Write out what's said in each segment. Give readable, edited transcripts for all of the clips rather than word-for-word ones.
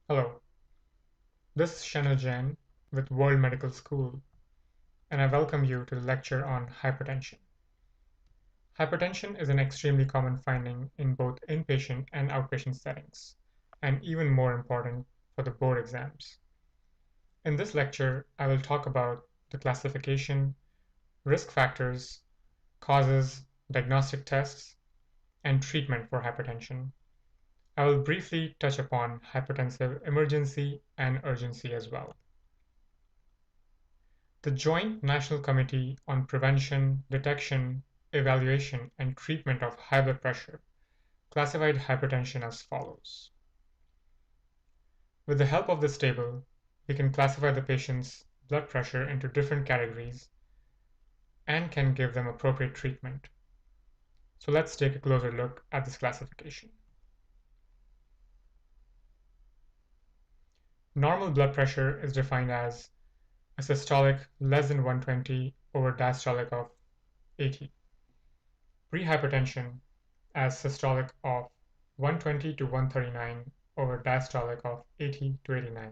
Hello, this is Shanil Jain with World Medical School, and I welcome you to the lecture on hypertension. Hypertension is an extremely common finding in both inpatient and outpatient settings, and even more important for the board exams. In this lecture, I will talk about the classification, risk factors, causes, diagnostic tests, and treatment for hypertension. I will briefly touch upon hypertensive emergency and urgency as well. The Joint National Committee on Prevention, Detection, Evaluation, and Treatment of High Blood Pressure classified hypertension as follows. With the help of this table, we can classify the patient's blood pressure into different categories and can give them appropriate treatment. So let's take a closer look at this classification. Normal blood pressure is defined as a systolic less than 120 over diastolic of 80. Prehypertension as systolic of 120 to 139 over diastolic of 80 to 89.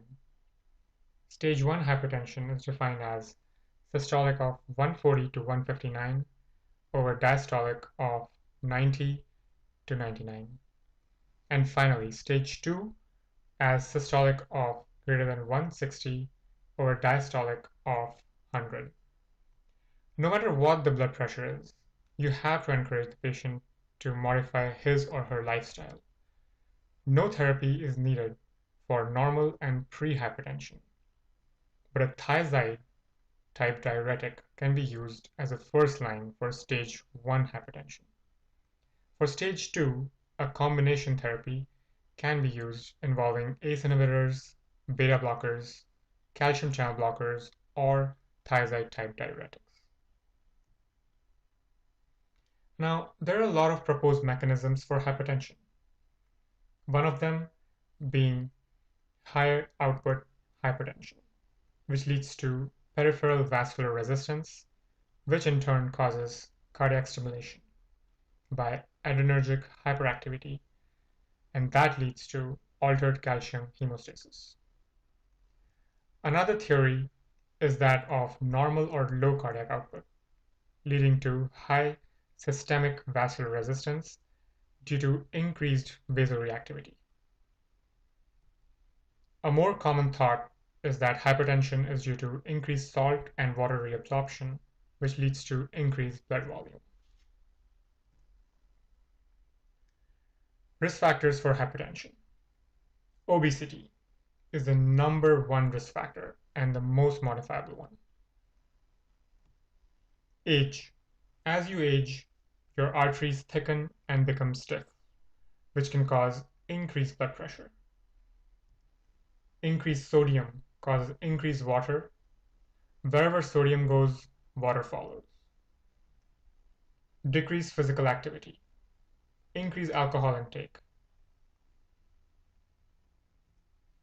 Stage 1 hypertension is defined as systolic of 140 to 159 over diastolic of 90 to 99. And finally, stage 2 as systolic of greater than 160 over diastolic of 100. No matter what the blood pressure is, you have to encourage the patient to modify his or her lifestyle. No therapy is needed for normal and pre-hypertension, but a thiazide-type diuretic can be used as a first line for stage 1 hypertension. For stage 2, a combination therapy can be used involving ACE inhibitors, beta blockers, calcium channel blockers, or thiazide-type diuretics. Now, there are a lot of proposed mechanisms for hypertension. One of them being higher output hypertension, which leads to peripheral vascular resistance, which in turn causes cardiac stimulation by adrenergic hyperactivity, and that leads to altered calcium hemostasis. Another theory is that of normal or low cardiac output, leading to high systemic vascular resistance due to increased vasoreactivity. A more common thought is that hypertension is due to increased salt and water reabsorption, which leads to increased blood volume. Risk factors for hypertension. Obesity is the #1 risk factor and the most modifiable one. Age. As you age, your arteries thicken and become stiff, which can cause increased blood pressure. Increased sodium causes increased water. Wherever sodium goes, water follows. Decreased physical activity. Increased alcohol intake.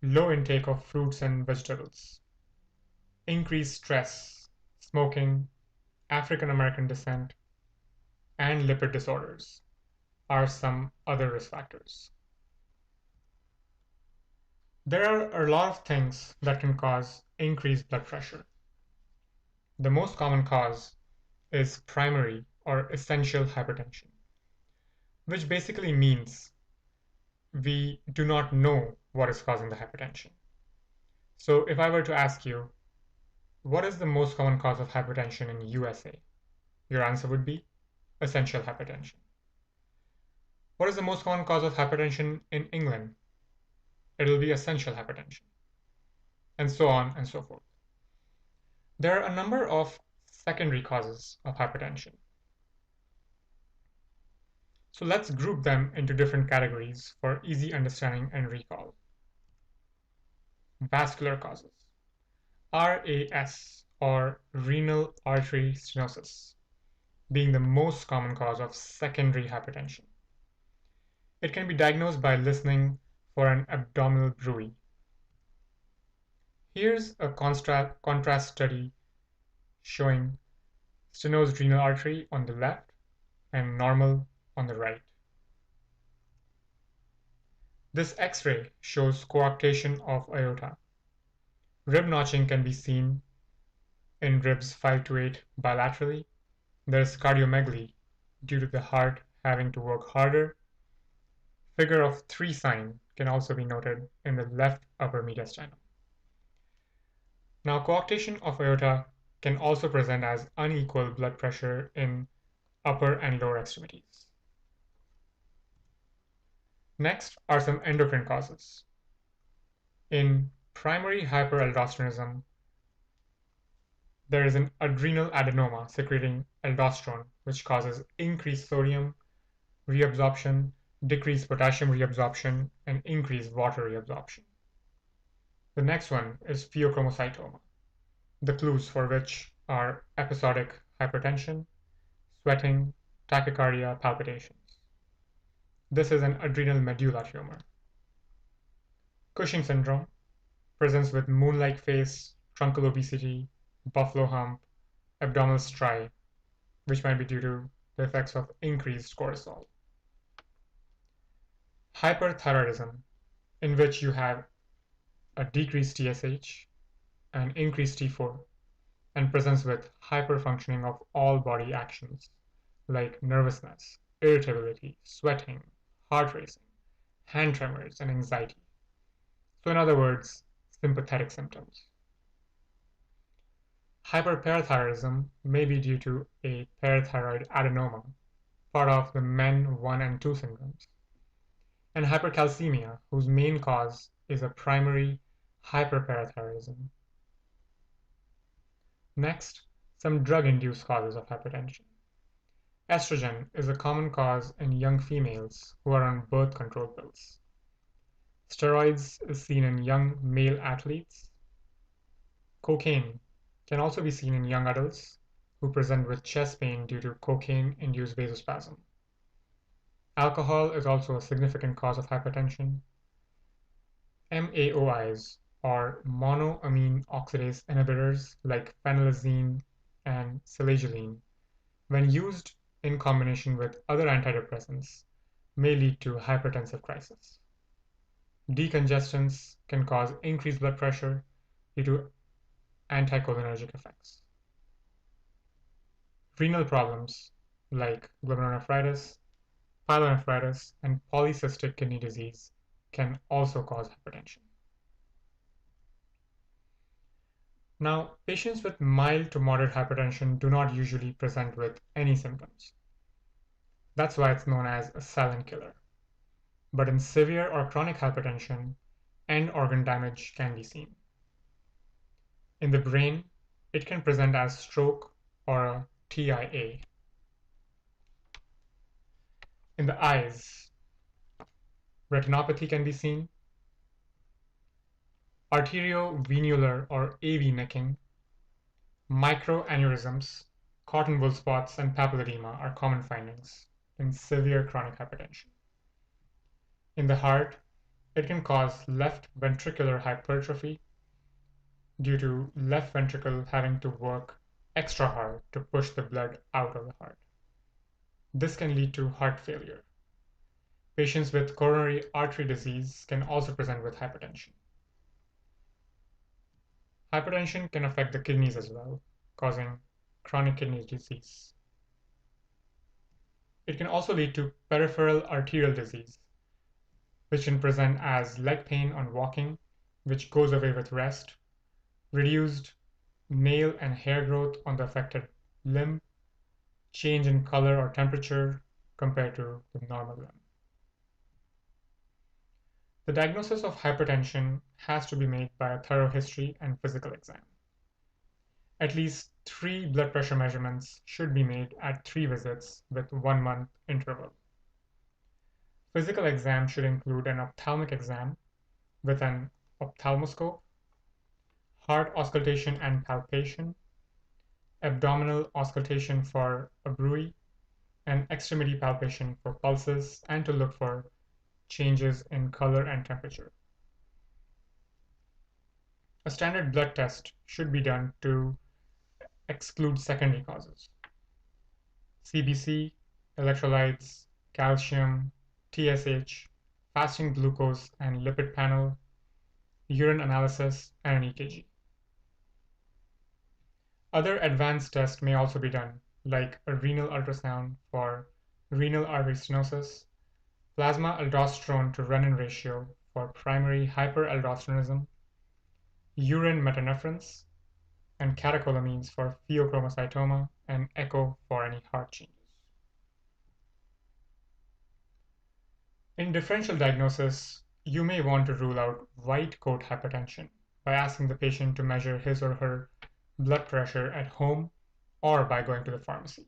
Low intake of fruits and vegetables. Increased stress, smoking, African American descent, and lipid disorders are some other risk factors. There are a lot of things that can cause increased blood pressure. The most common cause is primary or essential hypertension, which basically means we do not know what is causing the hypertension. So if I were to ask you, what is the most common cause of hypertension in USA? Your answer would be essential hypertension. What is the most common cause of hypertension in England? It will be essential hypertension, and so on and so forth. There are a number of secondary causes of hypertension. So let's group them into different categories for easy understanding and recall. Vascular causes. RAS, or renal artery stenosis, being the most common cause of secondary hypertension. It can be diagnosed by listening for an abdominal bruit. Here's a contrast study showing stenosed renal artery on the left and normal on the right. This X-ray shows coarctation of aorta. Rib notching can be seen in ribs 5 to 8 bilaterally. There's cardiomegaly due to the heart having to work harder. Figure of 3 sign can also be noted in the left upper mediastinum. Now, coarctation of aorta can also present as unequal blood pressure in upper and lower extremities. Next are some endocrine causes. In primary hyperaldosteronism, there is an adrenal adenoma secreting aldosterone, which causes increased sodium reabsorption, decreased potassium reabsorption, and increased water reabsorption. The next one is pheochromocytoma, the clues for which are episodic hypertension, sweating, tachycardia, palpitations. This is an adrenal medulla tumor. Cushing syndrome presents with moon-like face, truncal obesity, buffalo hump, abdominal striae, which might be due to the effects of increased cortisol. Hyperthyroidism, in which you have a decreased TSH and increased T4, and presents with hyperfunctioning of all body actions like nervousness, irritability, sweating, heart racing, hand tremors, and anxiety. So in other words, sympathetic symptoms. Hyperparathyroidism may be due to a parathyroid adenoma, part of the MEN 1 and 2 syndromes, and hypercalcemia, whose main cause is a primary hyperparathyroidism. Next, some drug-induced causes of hypertension. Estrogen is a common cause in young females who are on birth control pills. Steroids is seen in young male athletes. Cocaine can also be seen in young adults who present with chest pain due to cocaine-induced vasospasm. Alcohol is also a significant cause of hypertension. MAOIs, or monoamine oxidase inhibitors like phenylalanine and selaginine, when used in combination with other antidepressants, may lead to hypertensive crisis. Decongestants can cause increased blood pressure due to anticholinergic effects. Renal problems like glomerulonephritis, pyelonephritis, and polycystic kidney disease can also cause hypertension. Now, patients with mild to moderate hypertension do not usually present with any symptoms. That's why it's known as a silent killer. But in severe or chronic hypertension, end organ damage can be seen. In the brain, it can present as stroke or a TIA. In the eyes, retinopathy can be seen. Arteriovenular or AV necking, microaneurysms, cotton wool spots, and papilledema are common findings in severe chronic hypertension. In the heart, it can cause left ventricular hypertrophy due to left ventricle having to work extra hard to push the blood out of the heart. This can lead to heart failure. Patients with coronary artery disease can also present with hypertension. Hypertension can affect the kidneys as well, causing chronic kidney disease. It can also lead to peripheral arterial disease, which can present as leg pain on walking, which goes away with rest, reduced nail and hair growth on the affected limb, change in color or temperature compared to the normal limb. The diagnosis of hypertension has to be made by a thorough history and physical exam. At least 3 blood pressure measurements should be made at 3 visits with 1-month interval. Physical exam should include an ophthalmic exam with an ophthalmoscope, heart auscultation and palpation, abdominal auscultation for a bruit, and extremity palpation for pulses, and to look for changes in color and temperature. A standard blood test should be done to exclude secondary causes. CBC, electrolytes, calcium, TSH, fasting glucose and lipid panel, urine analysis, and an EKG. Other advanced tests may also be done, like a renal ultrasound for renal artery stenosis, plasma aldosterone to renin ratio for primary hyperaldosteronism, urine metanephrines, and catecholamines for pheochromocytoma, and echo for any heart changes. In differential diagnosis, you may want to rule out white coat hypertension by asking the patient to measure his or her blood pressure at home or by going to the pharmacy.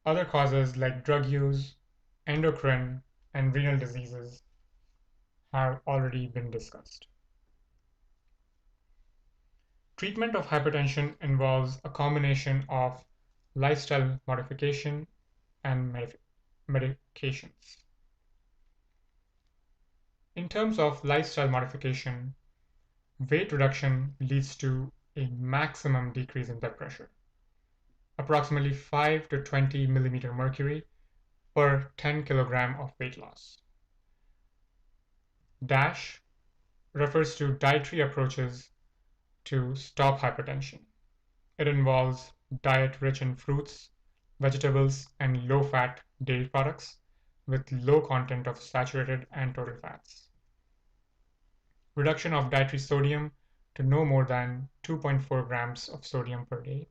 Other causes like drug use, endocrine, and renal diseases have already been discussed. Treatment of hypertension involves a combination of lifestyle modification and medications. In terms of lifestyle modification, weight reduction leads to a maximum decrease in blood pressure, approximately 5 to 20 millimeter mercury per 10 kilogram of weight loss. DASH refers to dietary approaches to stop hypertension. It involves diet rich in fruits, vegetables, and low-fat dairy products with low content of saturated and total fats. Reduction of dietary sodium to no more than 2.4 grams of sodium per day.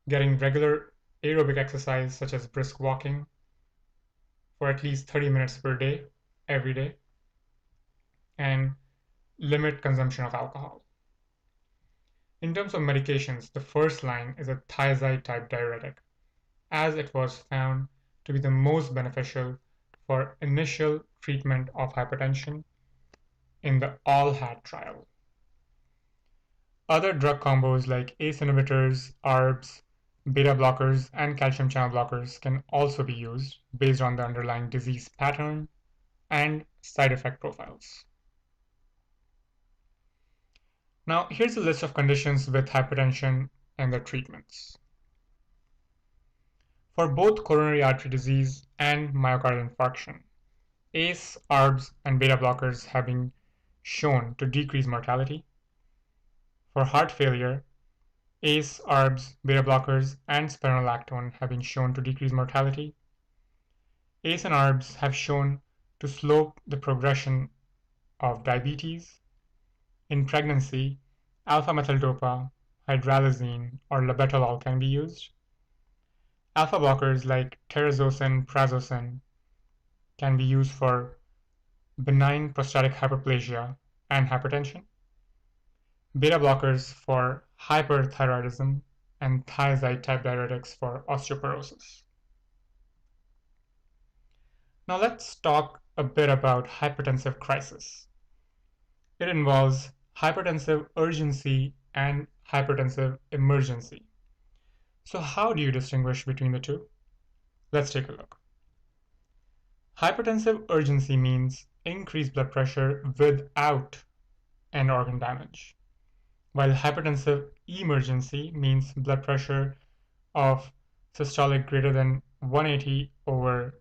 Getting regular aerobic exercise such as brisk walking for at least 30 minutes per day, every day. And limit consumption of alcohol. In terms of medications, the first line is a thiazide type diuretic, as it was found to be the most beneficial for initial treatment of hypertension in the ALL-HAD trial. Other drug combos like ACE inhibitors, ARBs, beta blockers, and calcium channel blockers can also be used based on the underlying disease pattern and side effect profiles. Now, here's a list of conditions with hypertension and their treatments. For both coronary artery disease and myocardial infarction, ACE, ARBs, and beta blockers have been shown to decrease mortality. For heart failure, ACE, ARBs, beta blockers, and spironolactone have been shown to decrease mortality. ACE and ARBs have shown to slow the progression of diabetes. In pregnancy, alpha-methyldopa, hydralazine, or labetalol can be used. Alpha blockers like terazosin, prazosin can be used for benign prostatic hyperplasia and hypertension. Beta blockers for hyperthyroidism, and thiazide type diuretics for osteoporosis. Now let's talk a bit about hypertensive crisis. It involves hypertensive urgency and hypertensive emergency. So how do you distinguish between the two? Let's take a look. Hypertensive urgency means increased blood pressure without end organ damage, while hypertensive emergency means blood pressure of systolic greater than 180 over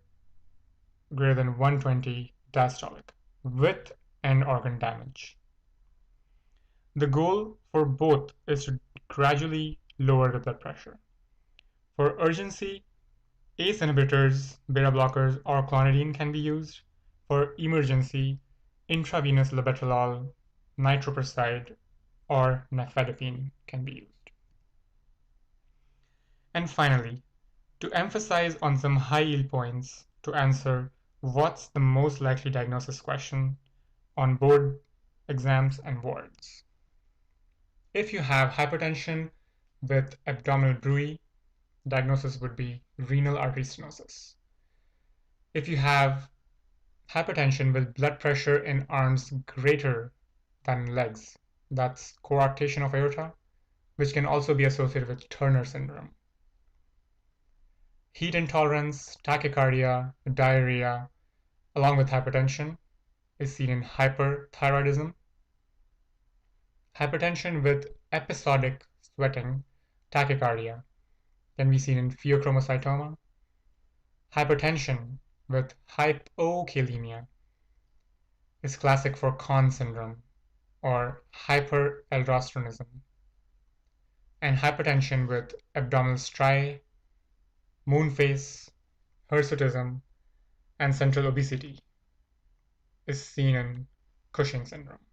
greater than 120 diastolic with end organ damage. The goal for both is to gradually lower the blood pressure. For urgency, ACE inhibitors, beta blockers, or clonidine can be used. For emergency, intravenous labetalol, nitroprusside, or nifedipine can be used. And finally, to emphasize on some high-yield points to answer what's the most likely diagnosis question on board exams and wards. If you have hypertension with abdominal bruit, diagnosis would be renal artery stenosis. If you have hypertension with blood pressure in arms greater than legs, that's coarctation of aorta, which can also be associated with Turner syndrome. Heat intolerance, tachycardia, diarrhea, along with hypertension, is seen in hyperthyroidism. Hypertension with episodic sweating, tachycardia, can be seen in pheochromocytoma. Hypertension with hypokalemia is classic for Conn syndrome or hyperaldosteronism, and hypertension with abdominal striae, moon face, hirsutism, and central obesity is seen in Cushing syndrome.